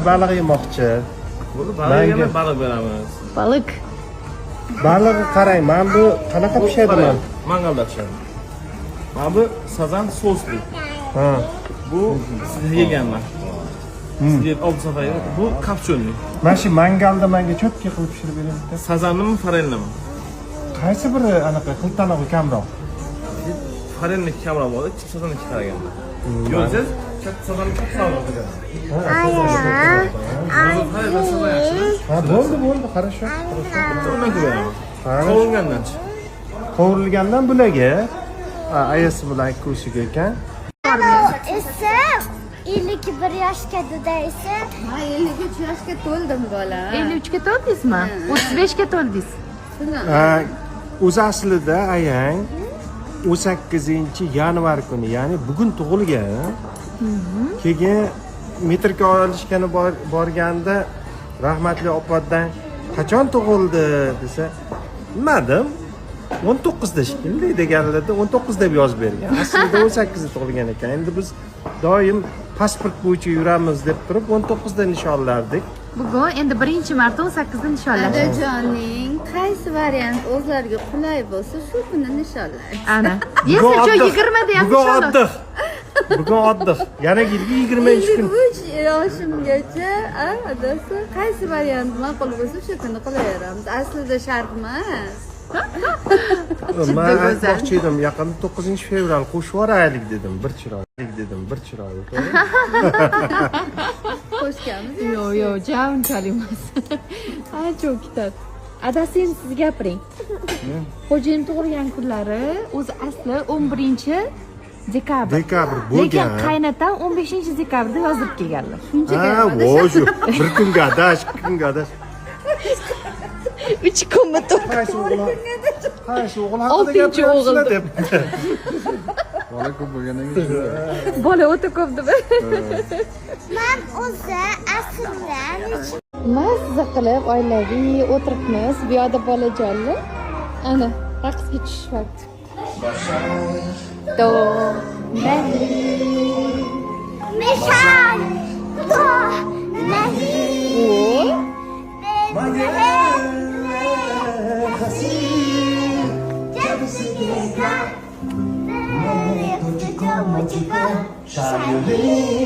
Balık yemoqchi. Baliq yemay baliq beramiz. Balık. Balig'i qarang, mana bu qanaqa pishadi mana? Mangalda pishadi. Mana bu sazan sosli. Ha. Bu siz yeganman. Sizga oldi safar bu kapchonli. Mana shu mangalda menga cho'tka qilib pishirib beradi. Sazannimi, farellimi? Qaysi biri anaqa qiltanoq kamroq? Farelni kamroq bo'ldi, sazanni qaraganda. Ko'rsangiz, katta sazanni kattaroq bo'ladi. Ha, bo'ldi, хорошо. Undan ko'raman. Qovurgandan-chi. Qovurilgandan bularga ayasi bilan ko'shiga ekan. esa 51 yoshga dudaysi. Ha, 53 yoshga to'ldim bola. 53 ga to'ldingizmi? 35 ga to'ldingiz. O'zi aslida ayang 18-yanvar kuni, ya'ni bugun tug'ilgan. Keyin metrga olishgani borganda rahmatli opadan qachon tug'ildi desa, bilmadim. 19da shekilli deganlarda 19 deb yozib bergan. Aslida 18da tug'ilgan ekan. Endi biz doim pasport bo'yicha yuramiz deb turib 19da nishonlardik. Bugun endi birinchi marta 18da nishonlash. Adajoning qaysi variant o'zlariga qulay bo'lsa, shu kuni nishonlaymiz. Ana. Yesa 20 da ham nishonlash. Bugun oddiq. Yana yilga 23 kun. 53 yoshimgacha, adasi qaysi variant ma'qul bo'lsa, shu kuni qilaveramiz. Aslida shart emas. Men aytmoqchi edim, yaqinda 9-fevral qo'shib yuboraylik dedim, bir chiroyli. Qo'shganmiz. Yo'q, unchalik emas. Ancha ketadi. Adasi endi siz gapiring. Xo'jayin tug'ilgan kunlari o'zi asli 11-dekabr. bo'lgan. Lekin qaynatam 15-dekabrda yozib kelganlar. Shu bir kunga adash, 3 kunmi Qaysi o'g'il haqida 6-chi o'g'il deb. Bola ko'p bo'lgandan keyin. Bola o'ta ko'p deb. Men o'zi aslan Mazza qilib oilaviy o'tiribmiz. Bu yoqda bolajonlar. Ana, raqsga tushish vaqti. Do, mehri. Mishal to nahi Shall you leave?